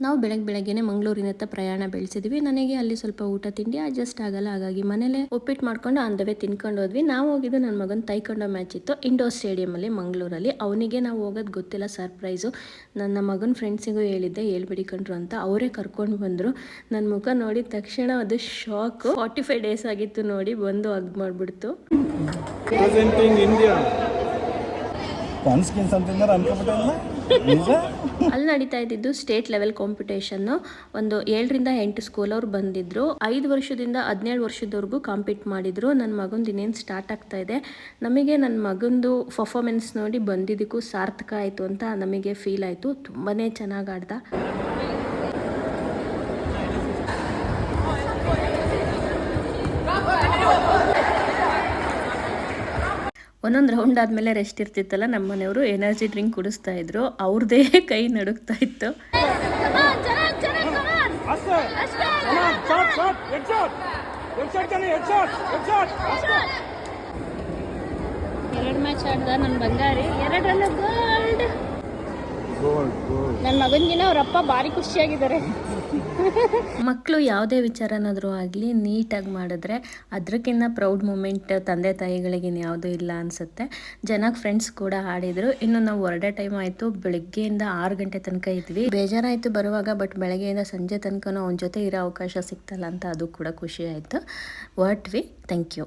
ನಾವು ಬೆಳಗ್ಗೆನೆ ಮಂಗಳೂರಿನ ಹತ್ರ ಪ್ರಯಾಣ ಬೆಳೆಸಿದ್ವಿ. ನನಗೆ ಅಲ್ಲಿ ಸ್ವಲ್ಪ ಊಟ ತಿಂಡಿ ಅಡ್ಜಸ್ಟ್ ಆಗಲ್ಲ, ಹಾಗಾಗಿ ಮನೇಲೆ ಉಪ್ಪಿಟ್ಟು ಮಾಡ್ಕೊಂಡು ಅಂದವೇ ತಿನ್ಕೊಂಡು ಹೋದ್ವಿ. ನಾವು ಹೋಗಿದ್ದು ನನ್ನ ಮಗನ ತೈಕೊಂಡೋ ಮ್ಯಾಚ್ ಇತ್ತು ಇಂಡೋರ್ ಸ್ಟೇಡಿಯಮಲ್ಲಿ ಮಂಗಳೂರಲ್ಲಿ. ಅವನಿಗೆ ನಾವು ಹೋಗೋದು ಗೊತ್ತಿಲ್ಲ, ಸರ್ಪ್ರೈಸು. ನನ್ನ ಮಗನ ಫ್ರೆಂಡ್ಸಿಗೂ ಹೇಳಿದ್ದೆ ಹೇಳ್ಬಿಡಿ ಕಂಡ್ರು ಅಂತ, ಅವರೇ ಕರ್ಕೊಂಡು ಬಂದರು. ನನ್ನ ಮುಖ ನೋಡಿದ ತಕ್ಷಣ ಅದು ಶಾಕು. 45 ಡೇಸ್ ಆಗಿತ್ತು ನೋಡಿ, ಬಂದು ಹಗ್ ಮಾಡಿಬಿಡ್ತು. ಅಲ್ಲಿ ನಡೀತಾ ಇದ್ದಿದ್ದು ಸ್ಟೇಟ್ ಲೆವೆಲ್ ಕಾಂಪಿಟೇಷನ್ನು. ಒಂದು 7ರಿಂದ 8 ಸ್ಕೂಲವ್ರು ಬಂದಿದ್ರು. 5 ವರ್ಷದಿಂದ 17 ವರ್ಷದವರೆಗೂ ಕಾಂಪೀಟ್ ಮಾಡಿದ್ರು. ನನ್ನ ಮಗಂದು ಇನ್ನೇನು ಸ್ಟಾರ್ಟ್ ಆಗ್ತಾ ಇದೆ. ನಮಗೆ ನನ್ನ ಮಗಂದು ಪರ್ಫಾರ್ಮೆನ್ಸ್ ನೋಡಿ ಬಂದಿದ್ದಕ್ಕೂ ಸಾರ್ಥಕ ಆಯಿತು ಅಂತ ನಮಗೆ ಫೀಲ್ ಆಯಿತು. ತುಂಬಾ ಚೆನ್ನಾಗಿ ಆಡ್ದ. ಒಂದೊಂದು ರೌಂಡ್ ಆದಮೇಲೆ ರೆಸ್ಟ್ ಇರ್ತಿತ್ತಲ್ಲ, ನಮ್ಮ ಮನೆಯವರು ಎನರ್ಜಿ ಡ್ರಿಂಕ್ ಕುಡಿಸ್ತಾ ಇದ್ರು. ಅವ್ರದ್ದೇ ಕೈ ನಡುಗ್ತಾ ಇತ್ತು. ಎರಡು ಮ್ಯಾಚ್ ಆಡ್ದ ನನ್ನ ಬಂಗಾರಿ, 2ರಲ್ಲೂ ಗೋಲ್ಡ್. ನನ್ನ ಮಗನಿಗಿನ ಅವರಪ್ಪ ಭಾರಿ ಖುಷಿಯಾಗಿದ್ದಾರೆ. ಮಕ್ಕಳು ಯಾವುದೇ ವಿಚಾರನಾದರೂ ಆಗಲಿ ನೀಟಾಗಿ ಮಾಡಿದ್ರೆ ಅದಕ್ಕಿಂತ ಪ್ರೌಡ್ ಮೂಮೆಂಟ್ ತಂದೆ ತಾಯಿಗಳಿಗೆ ಯಾವುದೂ ಇಲ್ಲ ಅನಿಸುತ್ತೆ. ಚೆನ್ನಾಗಿ ಫ್ರೆಂಡ್ಸ್ ಕೂಡ ಆಡಿದರು. ಇನ್ನು ನಾವು ಹೊರಡೋ ಟೈಮ್ ಆಯಿತು. ಬೆಳಗ್ಗೆಯಿಂದ 6 ಗಂಟೆ ತನಕ ಇದ್ವಿ. ಬೇಜಾರಾಯಿತು ಬರುವಾಗ, ಬಟ್ ಬೆಳಗ್ಗೆಯಿಂದ ಸಂಜೆ ತನಕ ಅವನ ಜೊತೆ ಇರೋ ಅವಕಾಶ ಸಿಕ್ತಲ್ಲ ಅಂತ ಅದು ಕೂಡ ಖುಷಿ ಆಯಿತು. ಹೊರಟ್ವಿ. Thank you.